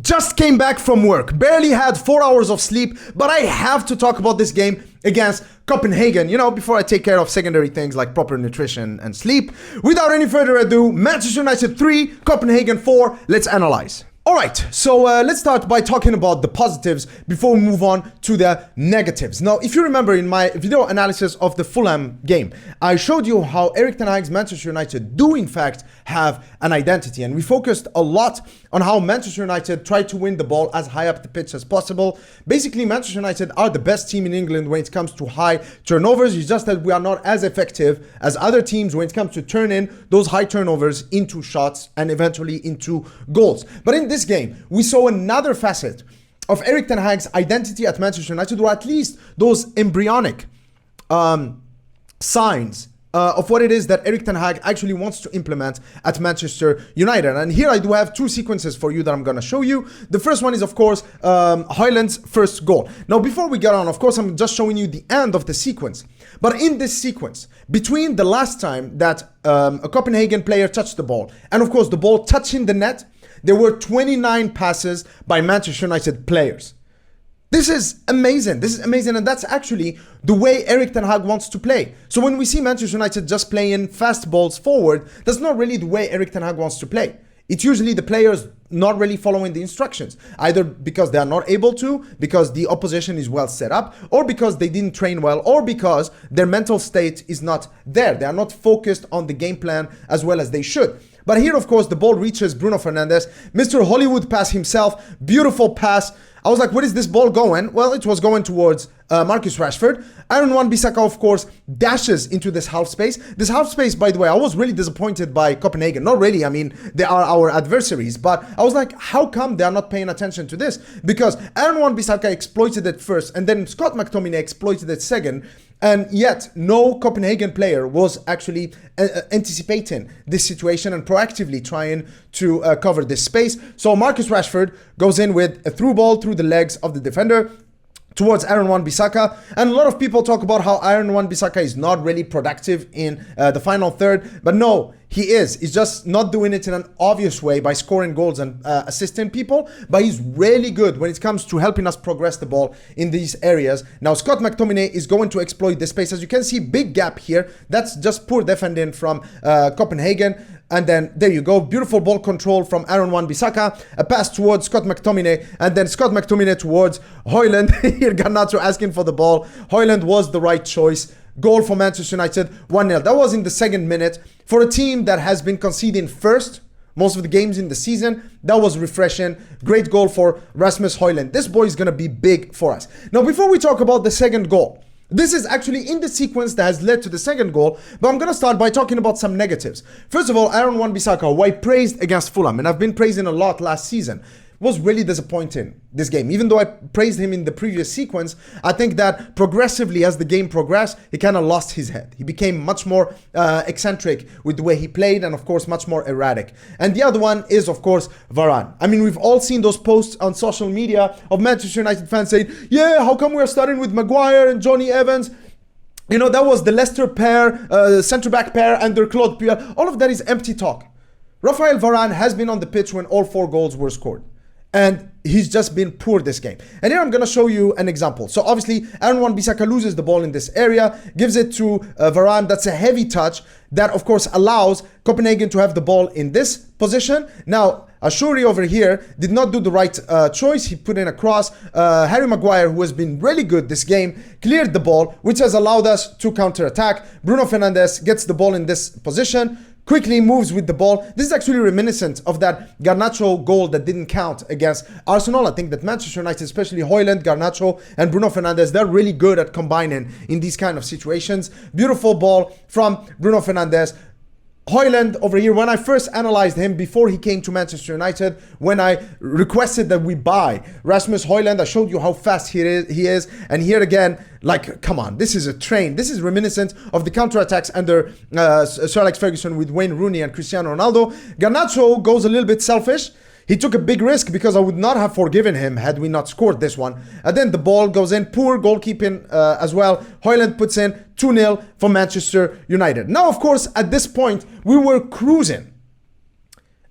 Just came back from work, barely had 4 hours of sleep, but I have to talk about this game against Copenhagen, before I take care of secondary things like proper nutrition and sleep. Without any further ado, Manchester United 3, Copenhagen 4, let's analyze. Alright, so let's start by talking about the positives before we move on to the negatives. Now, if you remember in my video analysis of the Fulham game, I showed you how Erik ten Hag's Manchester United do in fact have an identity, and we focused a lot on how Manchester United try to win the ball as high up the pitch as possible. Basically, Manchester United are the best team in England when it comes to high turnovers. It's just that we are not as effective as other teams when it comes to turning those high turnovers into shots and eventually into goals. But in this game, we saw another facet of Erik ten Hag's identity at Manchester United, or at least those embryonic signs of what it is that Erik ten Hag actually wants to implement at Manchester United. And here I do have two sequences for you that I'm going to show you. The first one is, of course, Højlund's first goal. Now, before we get on, of course, I'm just showing you the end of the sequence. But in this sequence, between the last time that a Copenhagen player touched the ball and, of course, the ball touching the net, there were 29 passes by Manchester United players. This is amazing. This is amazing. And that's actually the way Erik ten Hag wants to play. So when we see Manchester United just playing fast balls forward, that's not really the way Erik ten Hag wants to play. It's usually the players not really following the instructions, either because they are not able to, because the opposition is well set up, or because they didn't train well, or because their mental state is not there. They are not focused on the game plan as well as they should. But here, of course, the ball reaches Bruno Fernandes. Mr. Hollywood pass himself. Beautiful pass. I was like, where is this ball going? Well, it was going towards Marcus Rashford. Aaron Wan-Bissaka, of course, dashes into this half space. This half space, by the way, I was really disappointed by Copenhagen. Not really, I mean, they are our adversaries. But I was like, how come they are not paying attention to this? Because Aaron Wan-Bissaka exploited it first, and then Scott McTominay exploited it second. And yet, no Copenhagen player was actually anticipating this situation and proactively trying to cover this space. So Marcus Rashford goes in with a through ball through the legs of the defender towards Aaron Wan-Bissaka. And a lot of people talk about how Aaron Wan-Bissaka is not really productive in the final third. But no, he is. He's just not doing it in an obvious way by scoring goals and assisting people. But he's really good when it comes to helping us progress the ball in these areas. Now, Scott McTominay is going to exploit this space. As you can see, big gap here. That's just poor defending from Copenhagen. And then there you go. Beautiful ball control from Aaron Wan-Bissaka. A pass towards Scott McTominay. And then Scott McTominay towards Højlund. Here, Garnacho asking for the ball. Højlund was the right choice. Goal for Manchester United, 1-0. That was in the second minute. For a team that has been conceding first most of the games in the season, that was refreshing. Great goal for Rasmus Højlund. This boy is going to be big for us. Now, before we talk about the second goal, this is actually in the sequence that has led to the second goal, but I'm going to start by talking about some negatives. First of all, Aaron Wan-Bissaka, who I praised against Fulham, and I've been praising a lot last season, was really disappointing this game. Even though I praised him in the previous sequence, I think that progressively as the game progressed, he kind of lost his head. He became much more eccentric with the way he played and, of course, much more erratic. And the other one is, of course, Varane. I mean, we've all seen those posts on social media of Manchester United fans saying, yeah, how come we're starting with Maguire and Johnny Evans? You know, that was the Leicester pair, centre-back pair under Claude Puel. All of that is empty talk. Rafael Varane has been on the pitch when all 4 goals were scored. And he's just been poor this game. And here I'm going to show you an example. So obviously, Aaron Wan-Bissaka loses the ball in this area, gives it to Varane. That's a heavy touch that, of course, allows Copenhagen to have the ball in this position. Now, Ashuri over here did not do the right choice. He put in a cross. Harry Maguire, who has been really good this game, cleared the ball, which has allowed us to counter-attack. Bruno Fernandes gets the ball in this position, quickly moves with the ball. This is actually reminiscent of that Garnacho goal that didn't count against Arsenal. I think that Manchester United, especially Højlund, Garnacho, and Bruno Fernandes, they're really good at combining in these kind of situations. Beautiful ball from Bruno Fernandes. Højlund over here, when I first analyzed him before he came to Manchester United, when I requested that we buy Rasmus Højlund, I showed you how fast he is. And here again, like, come on, this is a train. This is reminiscent of the counterattacks under Sir Alex Ferguson with Wayne Rooney and Cristiano Ronaldo. Garnacho goes a little bit selfish. He took a big risk because I would not have forgiven him had we not scored this one. And then the ball goes in. Poor goalkeeping as well. Højlund puts in 2-0 for Manchester United. Now, of course, at this point, we were cruising.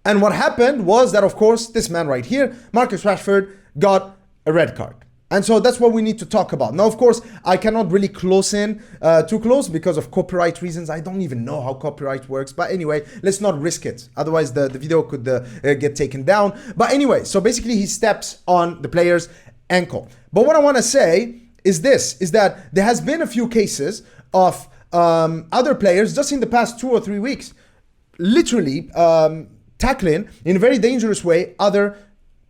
And what happened was that, of course, this man right here, Marcus Rashford, got a red card. And so that's what we need to talk about. Now, of course, I cannot really close in too close because of copyright reasons. I don't even know how copyright works. But anyway, let's not risk it. Otherwise, the video could get taken down. But anyway, so basically he steps on the player's ankle. But what I want to say is this, is that there has been a few cases of other players just in the past 2 or 3 weeks, literally tackling in a very dangerous way other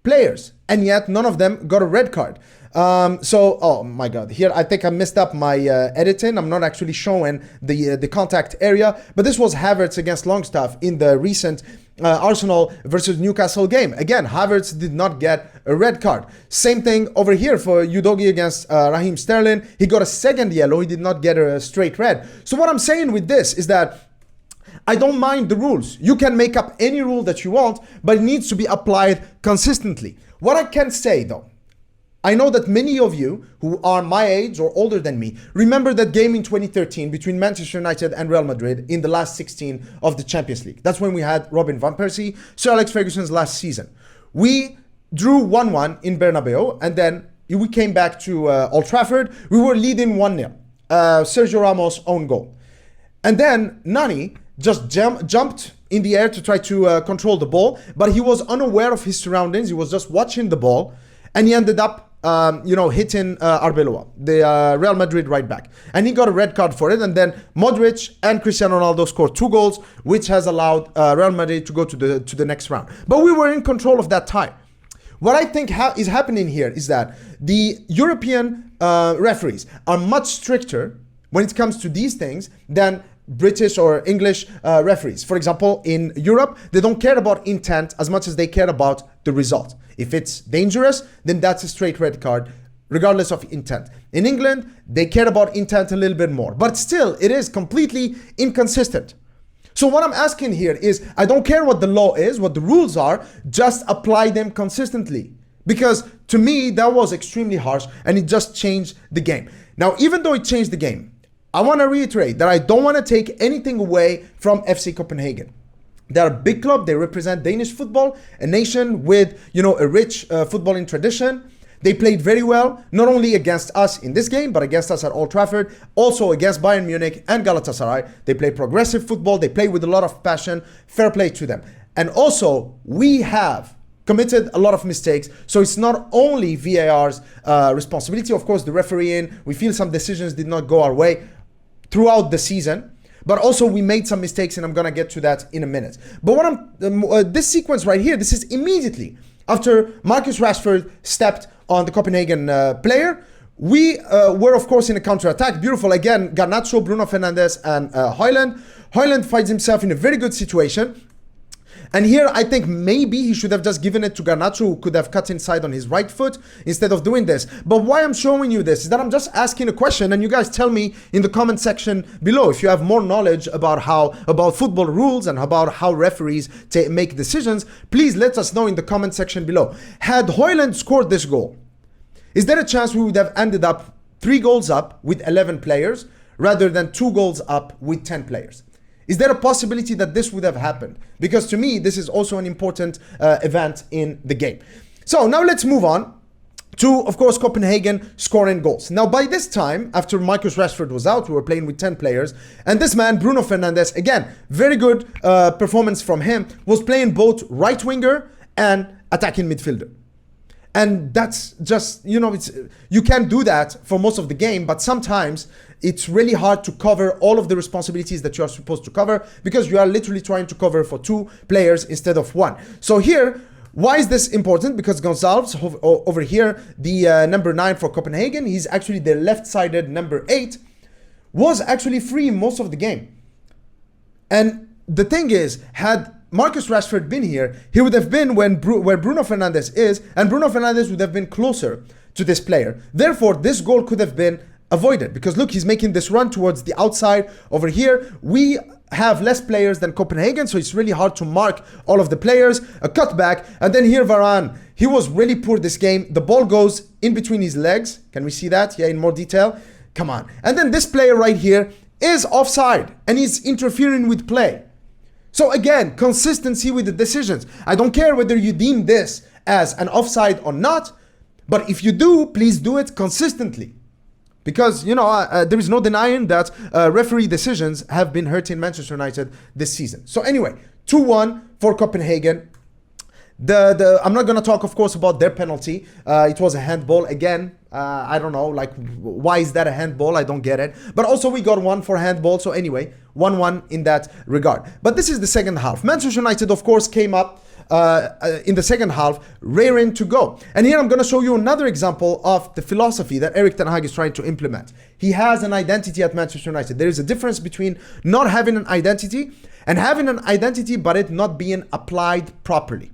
players. And yet none of them got a red card. Oh my God, here I think I messed up my editing. I'm not actually showing the contact area, but this was Havertz against Longstaff in the recent Arsenal versus Newcastle game. Again, Havertz did not get a red card. Same thing over here for Udogie against Raheem Sterling. He got a second yellow. He did not get a straight red. So what I'm saying with this is that I don't mind the rules. You can make up any rule that you want, but it needs to be applied consistently. What I can say though, I know that many of you who are my age or older than me remember that game in 2013 between Manchester United and Real Madrid in the last 16 of the Champions League. That's when we had Robin van Persie, Sir Alex Ferguson's last season. We drew 1-1 in Bernabeu, and then we came back to Old Trafford. We were leading 1-0. Sergio Ramos' own goal. And then Nani just jumped in the air to try to control the ball, but he was unaware of his surroundings. He was just watching the ball, and he ended up hitting Arbeloa, the Real Madrid right back. And he got a red card for it. And then Modric and Cristiano Ronaldo scored 2 goals, which has allowed Real Madrid to go to the next round. But we were in control of that tie. What I think is happening here is that the European referees are much stricter when it comes to these things than British or English referees. For example, in Europe, they don't care about intent as much as they care about the result. If it's dangerous, then that's a straight red card, regardless of intent. In England, they care about intent a little bit more, but still, it is completely inconsistent. So what I'm asking here is, I don't care what the law is, what the rules are, just apply them consistently. Because to me, that was extremely harsh and it just changed the game. Now, even though it changed the game, I want to reiterate that I don't want to take anything away from FC Copenhagen. They're a big club. They represent Danish football, a nation with, a rich footballing tradition. They played very well, not only against us in this game, but against us at Old Trafford, also against Bayern Munich and Galatasaray. They play progressive football. They play with a lot of passion. Fair play to them. And also, we have committed a lot of mistakes. So it's not only VAR's responsibility. Of course, the refereeing, we feel some decisions did not go our way throughout the season. But also we made some mistakes, and I'm gonna get to that in a minute. But what this sequence right here, this is immediately after Marcus Rashford stepped on the Copenhagen player. We were, of course, in a counter-attack. Beautiful. Again, Garnacho, Bruno Fernandes, and Højlund. Højlund finds himself in a very good situation. And here, I think maybe he should have just given it to Garnacho, who could have cut inside on his right foot instead of doing this. But why I'm showing you this is that I'm just asking a question, and you guys tell me in the comment section below if you have more knowledge about football rules and about how referees make decisions. Please let us know in the comment section below. Had Højlund scored this goal, is there a chance we would have ended up 3 goals up with 11 players rather than 2 goals up with 10 players? Is there a possibility that this would have happened? Because to me, this is also an important event in the game. So now let's move on to, of course, Copenhagen scoring goals. Now, by this time, after Marcus Rashford was out, we were playing with 10 players. And this man, Bruno Fernandes, again, very good performance from him, was playing both right winger and attacking midfielder. And that's just, you can do that for most of the game, but sometimes it's really hard to cover all of the responsibilities that you are supposed to cover because you are literally trying to cover for 2 players instead of 1. So here, why is this important? Because Gonçalves over here, the number 9 for Copenhagen, he's actually the left-sided number 8, was actually free most of the game. And the thing is, had Marcus Rashford been here, he would have been where Bruno Fernandes is, and Bruno Fernandes would have been closer to this player. Therefore, this goal could have been avoided because look, he's making this run towards the outside. Over here, we have less players than Copenhagen, so it's really hard to mark all of the players. A cutback, and then here Varane, he was really poor this game. The ball goes in between his legs. Can we see that? Yeah, in more detail. Come on. And then this player right here is offside, and he's interfering with play. So again, consistency with the decisions. I don't care whether you deem this as an offside or not, but if you do, please do it consistently. Because, there is no denying that referee decisions have been hurting Manchester United this season. So anyway, 2-1 for Copenhagen. I'm not going to talk, of course, about their penalty. It was a handball. Again, I don't know, why is that a handball? I don't get it. But also we got one for handball. So anyway, 1-1 in that regard. But this is the second half. Manchester United, of course, came up in the second half, raring to go. And here I'm going to show you another example of the philosophy that Erik ten Hag is trying to implement. He has an identity at Manchester United. There is a difference between not having an identity and having an identity, but it not being applied properly.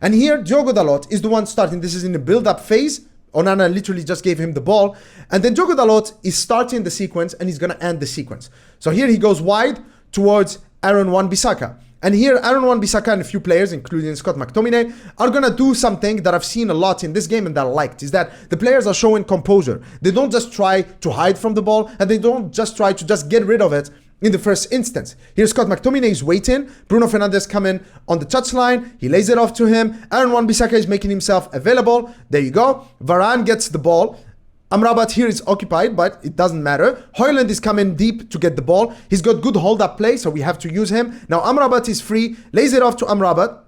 And here, Diogo Dalot is the one starting. This is in the build-up phase. Onana literally just gave him the ball. And then Diogo Dalot is starting the sequence and he's going to end the sequence. So here he goes wide towards Aaron Wan-Bissaka. And here, Aaron Wan-Bissaka and a few players, including Scott McTominay, are going to do something that I've seen a lot in this game and that I liked, is that the players are showing composure. They don't just try to hide from the ball, and they don't just try to just get rid of it in the first instance. Here, Scott McTominay is waiting. Bruno Fernandes coming on the touchline. He lays it off to him. Aaron Wan-Bissaka is making himself available. There you go. Varane gets the ball. Amrabat here is occupied, but it doesn't matter. Højlund is coming deep to get the ball. He's got good hold-up play, so we have to use him. Now Amrabat is free, lays it off to Amrabat,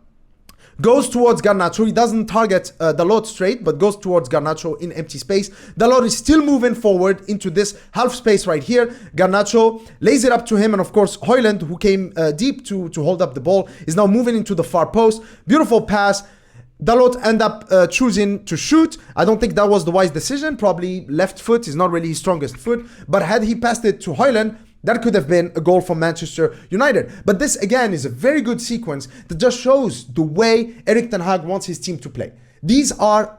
goes towards Garnacho. He doesn't target Dalot straight, but goes towards Garnacho in empty space. Dalot is still moving forward into this half space right here. Garnacho lays it up to him, and of course Højlund, who came deep to hold up the ball, is now moving into the far post. Beautiful pass. Dalot end up choosing to shoot. I don't think that was the wise decision. Probably left foot is not really his strongest foot. But had he passed it to Højlund, that could have been a goal for Manchester United. But this, again, is a very good sequence that just shows the way Erik ten Hag wants his team to play. These are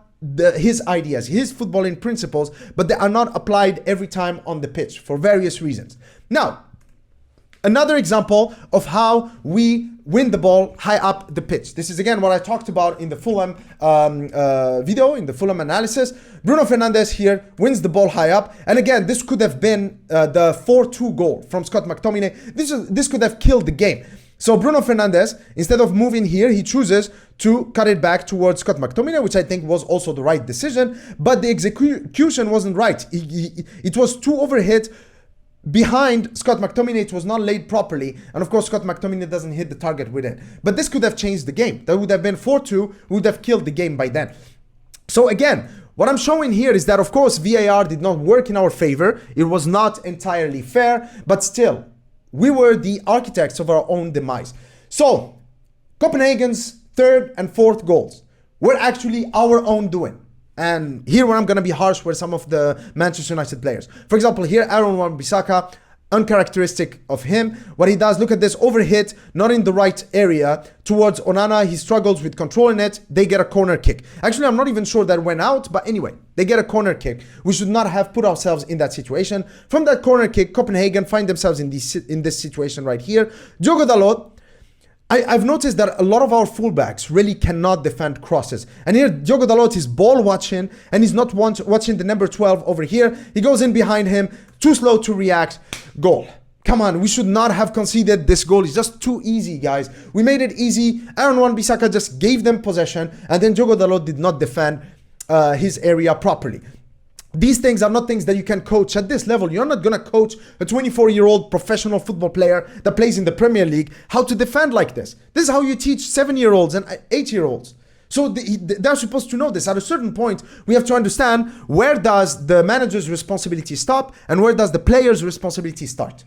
his ideas, his footballing principles, but they are not applied every time on the pitch for various reasons. Now, another example of how we win the ball high up the pitch. This is again what I talked about in the Fulham video, in the Fulham analysis. Bruno Fernandes here wins the ball high up. And again, this could have been the 4-2 goal from Scott McTominay. This could have killed the game. So Bruno Fernandes, instead of moving here, he chooses to cut it back towards Scott McTominay, which I think was also the right decision. But the execution wasn't right. It was too overhit behind Scott McTominay. It was not laid properly, and of course Scott McTominay doesn't hit the target with it. But this could have changed the game. That would have been 4-2, would have killed the game by then. So again, what I'm showing here is that of course VAR did not work in our favor. It was not entirely fair, but still, we were the architects of our own demise. So Copenhagen's third and fourth goals were actually our own doing. And here where I'm going to be harsh with some of the Manchester United players. For example, here Aaron Wan-Bissaka, uncharacteristic of him. What he does, look at this, overhit, not in the right area, towards Onana. He struggles with controlling it. They get a corner kick. Actually, I'm not even sure that went out, but anyway, they get a corner kick. We should not have put ourselves in that situation. From that corner kick, Copenhagen find themselves in this situation right here. Diogo Dalot, I've noticed that a lot of our fullbacks really cannot defend crosses. And here, Diogo Dalot is ball watching, and he's not watching the number 12 over here. He goes in behind him, too slow to react. Goal. Come on, we should not have conceded this goal. It's just too easy, guys. We made it easy. Aaron Wan-Bissaka just gave them possession, and then Diogo Dalot did not defend his area properly. These things are not things that you can coach at this level. You're not going to coach a 24-year-old professional football player that plays in the Premier League how to defend like this. This is how you teach 7-year-olds and 8-year-olds. So they're supposed to know this. At a certain point, we have to understand where does the manager's responsibility stop and where does the player's responsibility start.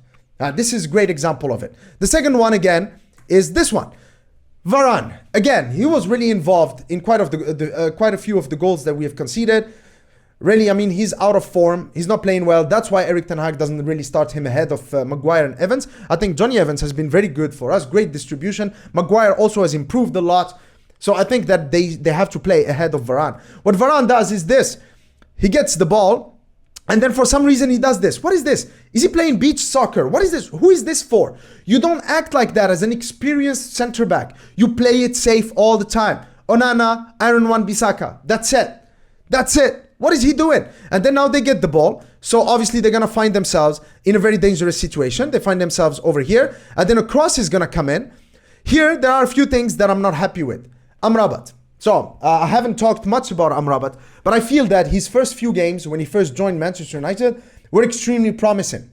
This is a great example of it. The second one, again, is this one. Varane. Again, he was really involved in quite a few of the goals that we have conceded. Really, I mean, he's out of form. He's not playing well. That's why Erik ten Hag doesn't really start him ahead of Maguire and Evans. I think Johnny Evans has been very good for us. Great distribution. Maguire also has improved a lot. So I think that they have to play ahead of Varane. What Varane does is this. He gets the ball, and then for some reason he does this. What is this? Is he playing beach soccer? What is this? Who is this for? You don't act like that as an experienced center back. You play it safe all the time. Onana, Aaron Wan-Bissaka. That's it. That's it. What is he doing? And then now they get the ball. So obviously they're going to find themselves in a very dangerous situation. They find themselves over here. And then a cross is going to come in. Here, there are a few things that I'm not happy with. Amrabat. So, I haven't talked much about Amrabat, but I feel that his first few games, when he first joined Manchester United, were extremely promising.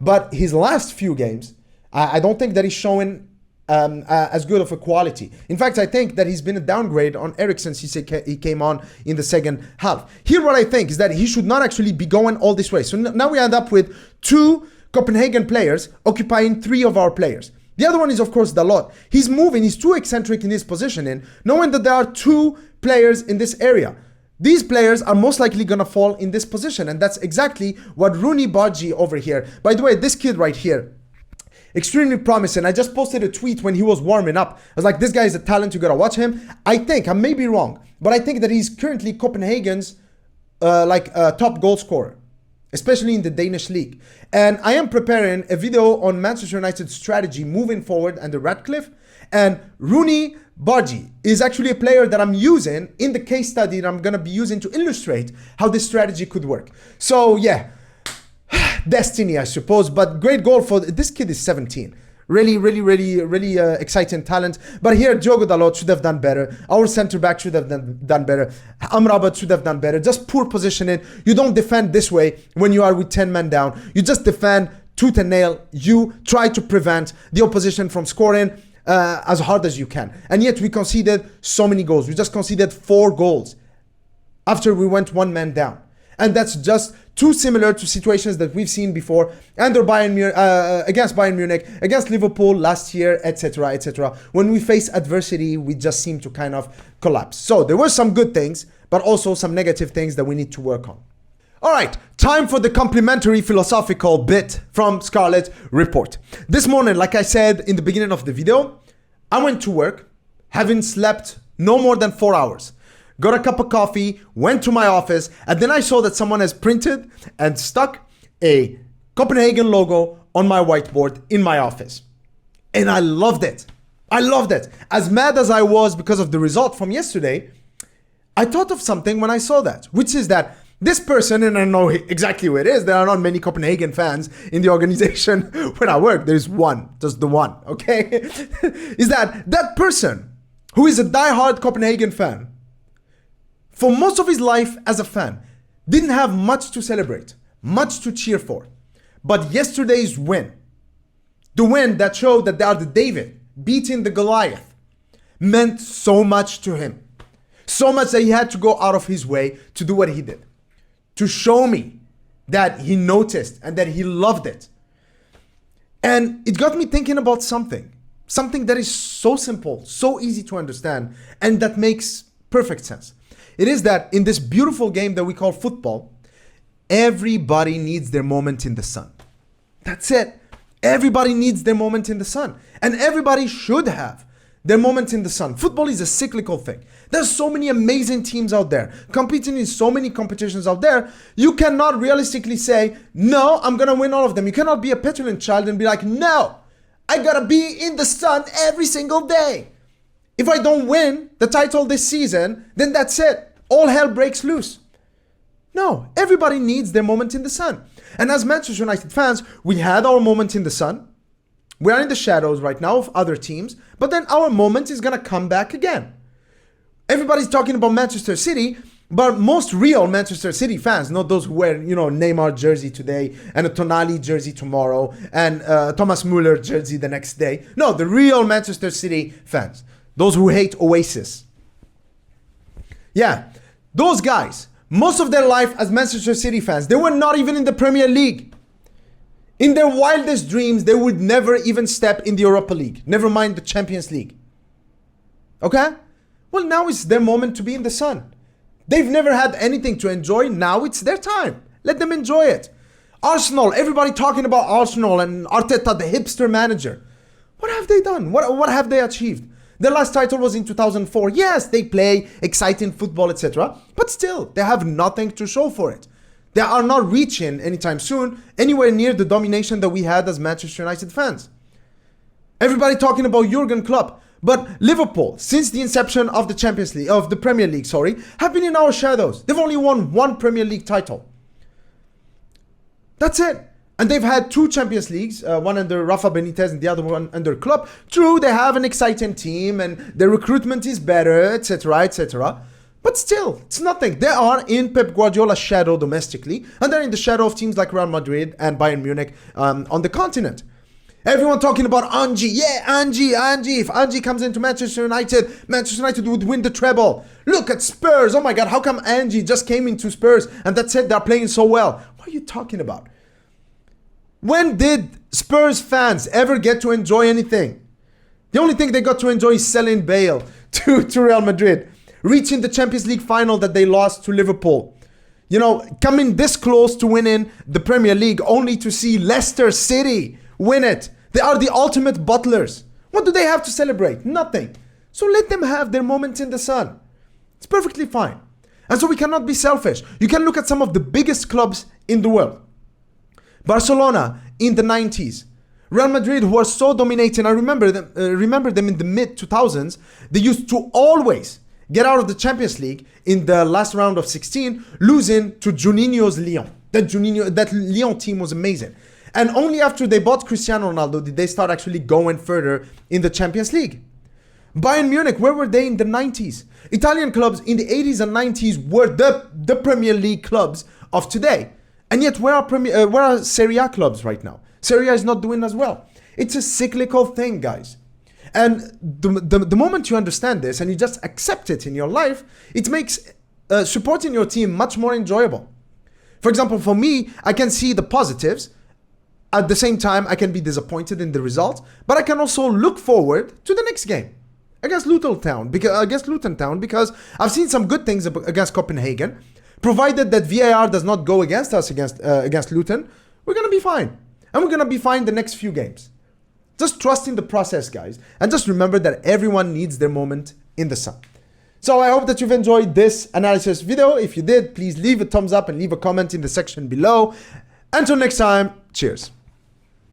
But his last few games, I don't think that he's showing as good of a quality. In fact, I think that he's been a downgrade on Eriksen since he came on in the second half. Here, what I think is that he should not actually be going all this way. So now we end up with 2 Copenhagen players occupying 3 of our players. The other one is, of course, Dalot. He's moving, he's too eccentric in his positioning, knowing that there are 2 players in this area. These players are most likely going to fall in this position, and that's exactly what Rooney Badji over here. By the way, this kid right here, extremely promising. I just posted a tweet when he was warming up. I was like, this guy is a talent, you got to watch him. I think, I may be wrong, but I think that he's currently Copenhagen's top goal scorer, especially in the Danish league. And I am preparing a video on Manchester United's strategy moving forward under Radcliffe. And Rooney Badji is actually a player that I'm using in the case study that I'm going to be using to illustrate how this strategy could work. So yeah, destiny, I suppose, but great goal for this kid is 17. Really exciting talent. But here, Diogo Dalot should have done better. Our center back should have done better. Amrabat should have done better. Just poor positioning. You don't defend this way when you are with 10 men down. You just defend tooth and nail. You try to prevent the opposition from scoring as hard as you can. And yet we conceded so many goals. We just conceded 4 goals after we went 1 man down. And that's just too similar to situations that we've seen before under against Bayern Munich, against Liverpool last year, etc., etc. When we face adversity, we just seem to kind of collapse. So there were some good things, but also some negative things that we need to work on. All right, time for the complimentary philosophical bit from Scarlet Report. This morning, like I said in the beginning of the video, I went to work, having slept no more than 4 hours. Got a cup of coffee, went to my office, and then I saw that someone has printed and stuck a Copenhagen logo on my whiteboard in my office. And I loved it. I loved it. As mad as I was because of the result from yesterday, I thought of something when I saw that, which is that this person, and I know exactly who it is, there are not many Copenhagen fans in the organization where I work. There's one, just the one, okay? Is that person who is a diehard Copenhagen fan, for most of his life as a fan, didn't have much to celebrate, much to cheer for. But yesterday's win, the win that showed that they are the David beating the Goliath, meant so much to him. So much that he had to go out of his way to do what he did. To show me that he noticed and that he loved it. And it got me thinking about something that is so simple, so easy to understand, and that makes perfect sense. It is that in this beautiful game that we call football, everybody needs their moment in the sun. That's it. Everybody needs their moment in the sun. And everybody should have their moment in the sun. Football is a cyclical thing. There's so many amazing teams out there, competing in so many competitions out there. You cannot realistically say, no, I'm going to win all of them. You cannot be a petulant child and be like, no, I got to be in the sun every single day. If I don't win the title this season, then that's it. All hell breaks loose. No, everybody needs their moment in the sun. And as Manchester United fans, we had our moment in the sun. We are in the shadows right now of other teams, but then our moment is going to come back again. Everybody's talking about Manchester City, but most real Manchester City fans, not those who wear, Neymar jersey today and a Tonali jersey tomorrow and Thomas Müller jersey the next day. No, the real Manchester City fans, those who hate Oasis. Yeah, those guys, most of their life as Manchester City fans, they were not even in the Premier League. In their wildest dreams, they would never even step in the Europa League, never mind the Champions League. Okay? Well, now it's their moment to be in the sun. They've never had anything to enjoy. Now it's their time. Let them enjoy it. Arsenal, everybody talking about Arsenal and Arteta, the hipster manager. What have they done? What have they achieved? Their last title was in 2004. Yes, they play exciting football, etc. But still, they have nothing to show for it. They are not reaching anytime soon anywhere near the domination that we had as Manchester United fans. Everybody talking about Jurgen Klopp. But Liverpool, since the inception of the Champions League, of the Premier League, have been in our shadows. They've only won 1 Premier League title. That's it. And they've had 2 Champions Leagues, one under Rafa Benitez and the other one under Klopp. True, they have an exciting team and their recruitment is better, etc., etc. But still, it's nothing. They are in Pep Guardiola's shadow domestically, and they're in the shadow of teams like Real Madrid and Bayern Munich on the continent. Everyone talking about Angie. Yeah, Angie. If Angie comes into Manchester United would win the treble. Look at Spurs. Oh my God, how come Angie just came into Spurs and that's it, they're playing so well? What are you talking about? When did Spurs fans ever get to enjoy anything? The only thing they got to enjoy is selling Bale to Real Madrid, reaching the Champions League final that they lost to Liverpool. You know, coming this close to winning the Premier League only to see Leicester City win it. They are the ultimate butlers. What do they have to celebrate? Nothing. So let them have their moments in the sun. It's perfectly fine. And so we cannot be selfish. You can look at some of the biggest clubs in the world. Barcelona in the 90s. Real Madrid, who are so dominating. I remember them in the mid-2000s. They used to always get out of the Champions League in the last round of 16, losing to Juninho's Lyon. That Lyon team was amazing. And only after they bought Cristiano Ronaldo did they start actually going further in the Champions League. Bayern Munich, where were they in the 90s? Italian clubs in the 80s and 90s were the Premier League clubs of today. And yet, where are Serie A clubs right now? Serie A is not doing as well. It's a cyclical thing, guys. And the moment you understand this and you just accept it in your life, it makes supporting your team much more enjoyable. For example, for me, I can see the positives. At the same time, I can be disappointed in the result, but I can also look forward to the next game against Luton Town because I've seen some good things against Copenhagen. Provided that VAR does not go against us against Luton, we're gonna be fine, and we're gonna be fine the next few games. Just trust in the process, guys, and just remember that everyone needs their moment in the sun. So I hope that you've enjoyed this analysis video. If you did, please leave a thumbs up and leave a comment in the section below. Until next time, cheers.